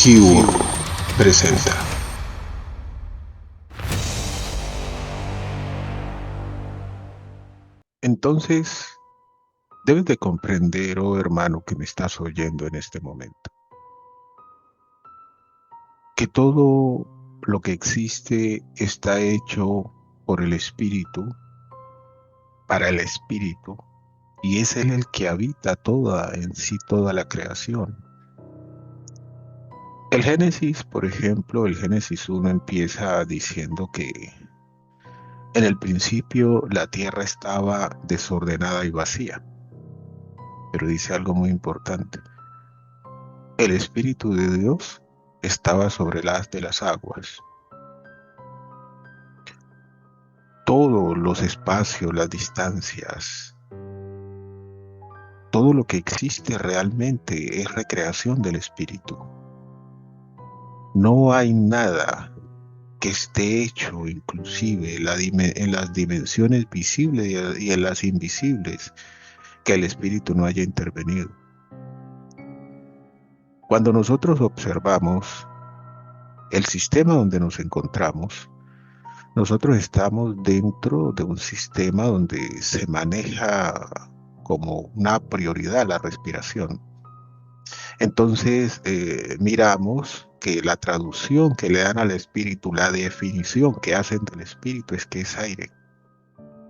Keyword presenta. Entonces, debes de comprender, oh hermano que me estás oyendo en este momento, que todo lo que existe está hecho por el Espíritu, para el Espíritu, y es Él el que habita toda la creación. El Génesis, por ejemplo, el Génesis 1 empieza diciendo que en el principio la tierra estaba desordenada y vacía, pero dice algo muy importante. El Espíritu de Dios estaba sobre las de las aguas. Todos los espacios, las distancias, todo lo que existe realmente es recreación del Espíritu. No hay nada que esté hecho, inclusive en las dimensiones visibles y en las invisibles, que el Espíritu no haya intervenido. Cuando nosotros observamos el sistema donde nos encontramos, nosotros estamos dentro de un sistema donde se maneja como una prioridad la respiración. Entonces miramos que la traducción que le dan al espíritu, la definición que hacen del espíritu es que es aire,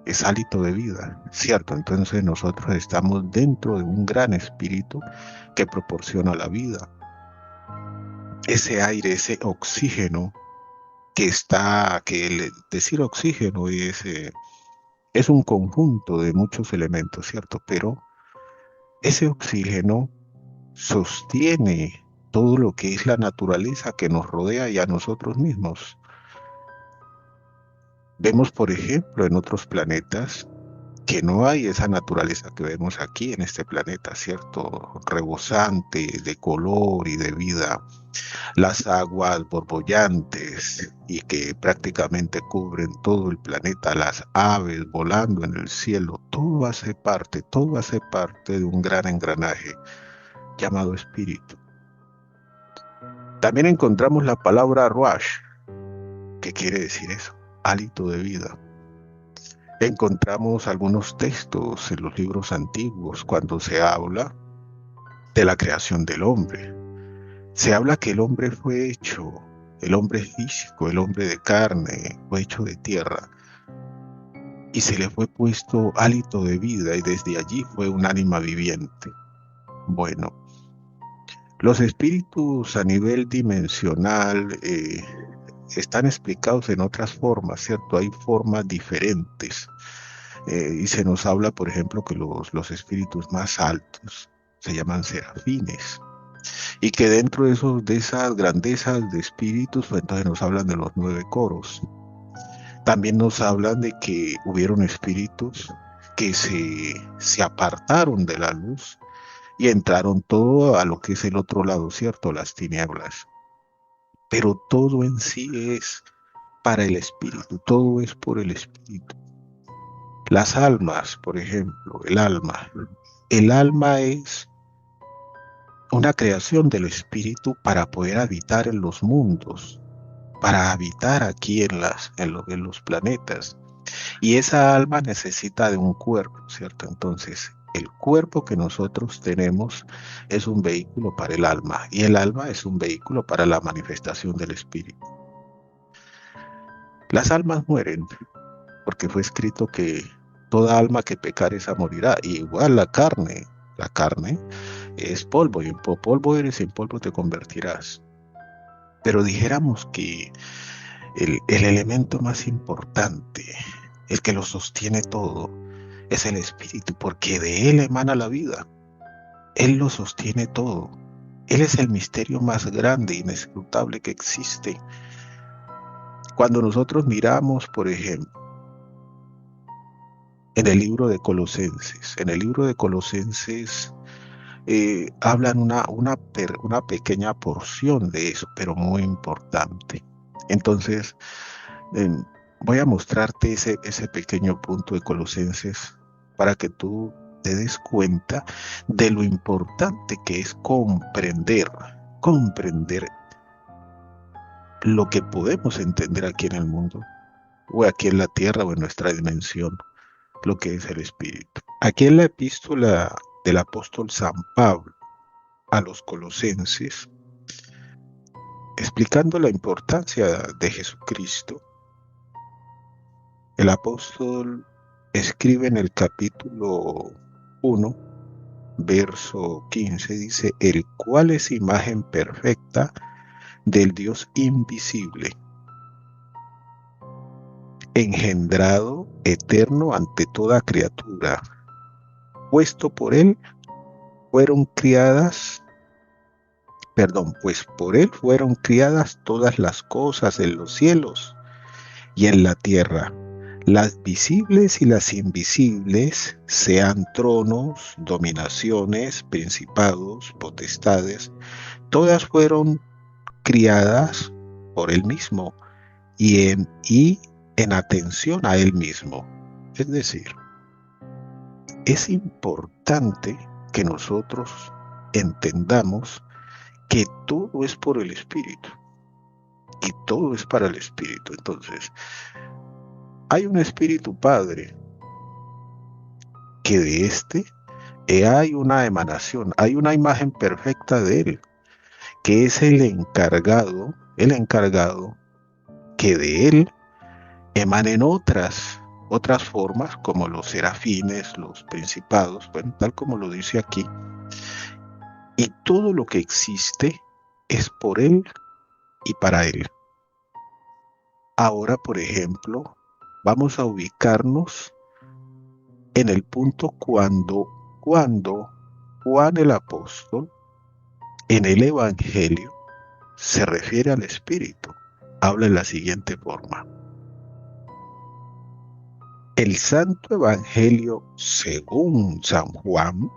es hálito de vida, ¿cierto? Entonces nosotros estamos dentro de un gran espíritu que proporciona la vida. Ese aire, ese oxígeno decir oxígeno es un conjunto de muchos elementos, ¿cierto? Pero ese oxígeno sostiene todo lo que es la naturaleza que nos rodea y a nosotros mismos. Vemos, por ejemplo, en otros planetas que no hay esa naturaleza que vemos aquí en este planeta, ¿cierto? Rebosante de color y de vida. Las aguas borbollantes y que prácticamente cubren todo el planeta, las aves volando en el cielo, todo hace parte de un gran engranaje llamado espíritu. También encontramos la palabra Ruach, que quiere decir eso, hálito de vida. Encontramos algunos textos en los libros antiguos cuando se habla de la creación del hombre. Se habla que el hombre fue hecho, el hombre físico, el hombre de carne, fue hecho de tierra y se le fue puesto hálito de vida y desde allí fue un ánima viviente. Bueno, los espíritus a nivel dimensional están explicados en otras formas, ¿cierto? Hay formas diferentes y se nos habla, por ejemplo, que los espíritus más altos se llaman serafines. Y que dentro de esas grandezas de espíritus, pues entonces nos hablan de los 9 coros. También nos hablan de que hubieron espíritus que se apartaron de la luz y entraron todo a lo que es el otro lado, ¿cierto? Las tinieblas. Pero todo en sí es para el espíritu, todo es por el espíritu. Las almas, por ejemplo, el alma. El alma es una creación del espíritu para poder habitar en los mundos, para habitar aquí en los planetas. Y esa alma necesita de un cuerpo, ¿cierto? Entonces, el cuerpo que nosotros tenemos es un vehículo para el alma, y el alma es un vehículo para la manifestación del espíritu. Las almas mueren, porque fue escrito que toda alma que pecare esa morirá, y igual la carne es polvo, y en polvo eres y en polvo te convertirás. Pero dijéramos que el elemento más importante, el que lo sostiene todo, es el espíritu, porque de él emana la vida. Él lo sostiene todo. Él es el misterio más grande e inescrutable que existe. Cuando nosotros miramos, por ejemplo, en el libro de Colosenses, hablan una pequeña porción de eso, pero muy importante. Entonces, eh, voy a mostrarte ese pequeño punto de Colosenses para que tú te des cuenta de lo importante que es comprender lo que podemos entender aquí en el mundo, o aquí en la tierra, o en nuestra dimensión, lo que es el espíritu. Aquí en la epístola del apóstol San Pablo a los colosenses, explicando la importancia de Jesucristo, el apóstol escribe en el capítulo 1, verso 15, dice, el cual es imagen perfecta del Dios invisible, engendrado eterno ante toda criatura, puesto por él fueron criadas, pues por él fueron criadas todas las cosas en los cielos y en la tierra, las visibles y las invisibles, sean tronos, dominaciones, principados, potestades, todas fueron criadas por él mismo y en atención a él mismo. Es decir, es importante que nosotros entendamos que todo es por el Espíritu y todo es para el Espíritu. Entonces, hay un Espíritu Padre que de este hay una emanación, hay una imagen perfecta de él, que es el encargado que de él emanen otras formas, como los serafines, los principados, bueno, tal como lo dice aquí, y todo lo que existe es por él y para él. Ahora, por ejemplo, vamos a ubicarnos en el punto cuando Juan el apóstol en el Evangelio se refiere al Espíritu. Habla en la siguiente forma. El Santo Evangelio según San Juan,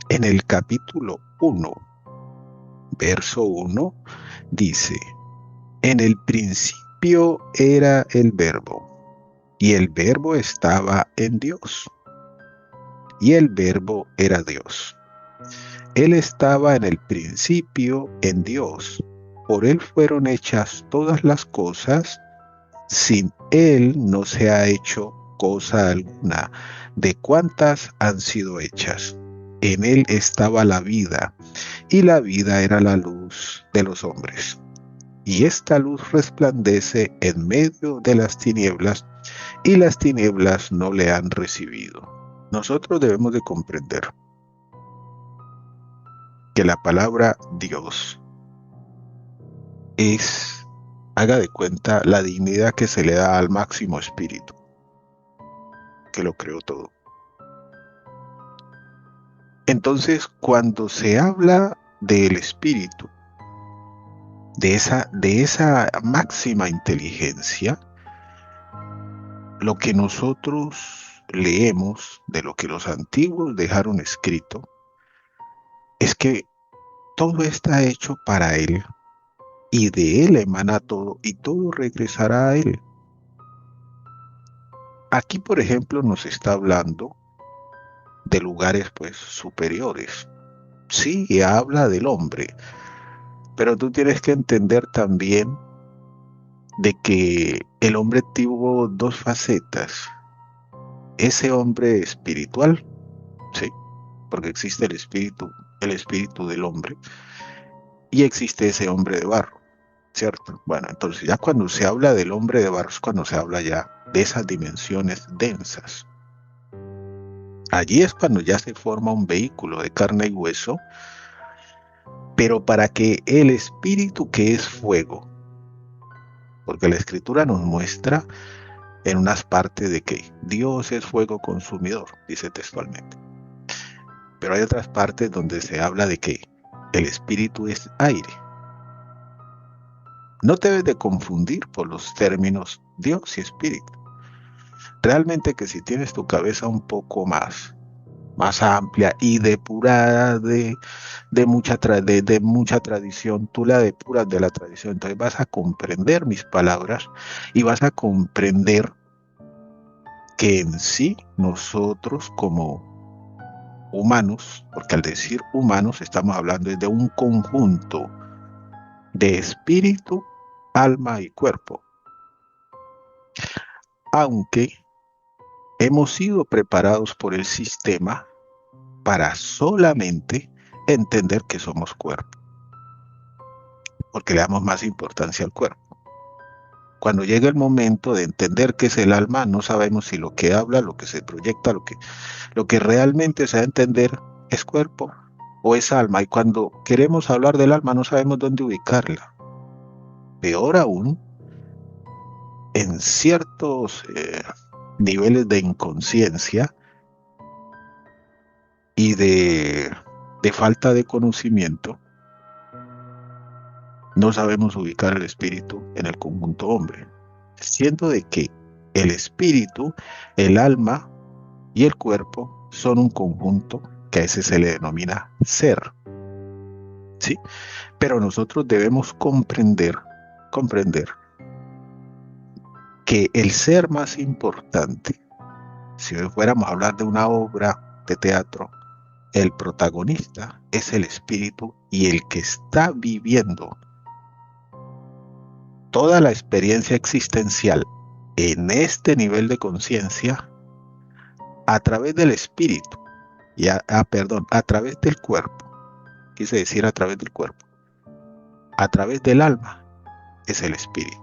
en el capítulo 1, verso 1, dice, en el principio era el Verbo, y el Verbo estaba en Dios, y el Verbo era Dios. Él estaba en el principio en Dios. Por él fueron hechas todas las cosas. Sin él no se ha hecho cosa alguna de cuantas han sido hechas. En él estaba la vida, y la vida era la luz de los hombres. Y esta luz resplandece en medio de las tinieblas, y las tinieblas no le han recibido. Nosotros debemos de comprender que la palabra Dios es, haga de cuenta, la dignidad que se le da al máximo espíritu, que lo creó todo. Entonces, cuando se habla del espíritu, de esa máxima inteligencia, lo que nosotros leemos de lo que los antiguos dejaron escrito es que todo está hecho para él y de él emana todo y todo regresará a él. Aquí, por ejemplo, nos está hablando de lugares pues superiores. Sí, habla del hombre, pero tú tienes que entender también de que el hombre tuvo dos facetas. Ese hombre espiritual, sí, porque existe el espíritu del hombre, y existe ese hombre de barro, ¿cierto? Bueno, entonces ya cuando se habla del hombre de barro es cuando se habla ya de esas dimensiones densas. Allí es cuando ya se forma un vehículo de carne y hueso, pero para que el espíritu que es fuego, porque la escritura nos muestra en unas partes de que Dios es fuego consumidor, dice textualmente. Pero hay otras partes donde se habla de que el espíritu es aire. No te debes de confundir por los términos Dios y espíritu. Realmente que si tienes tu cabeza un poco más amplia y depurada de mucha tradición, tú la depuras de la tradición, entonces vas a comprender mis palabras y vas a comprender que en sí nosotros como humanos, porque al decir humanos estamos hablando de un conjunto de espíritu alma y cuerpo, aunque hemos sido preparados por el sistema para solamente entender que somos cuerpo, porque le damos más importancia al cuerpo. Cuando llega el momento de entender qué es el alma, no sabemos si lo que habla, lo que se proyecta, lo que realmente se da a entender es cuerpo o es alma. Y cuando queremos hablar del alma, no sabemos dónde ubicarla. Peor aún, en ciertos niveles de inconsciencia y de falta de conocimiento, no sabemos ubicar el espíritu en el conjunto hombre, siendo de que el espíritu, el alma y el cuerpo son un conjunto que a ese se le denomina ser, ¿sí? Pero nosotros debemos comprender que el ser más importante, si hoy fuéramos a hablar de una obra de teatro, el protagonista es el espíritu y el que está viviendo toda la experiencia existencial en este nivel de conciencia a través del espíritu, perdón, a través del cuerpo, quise decir a través del cuerpo, a través del alma es el espíritu.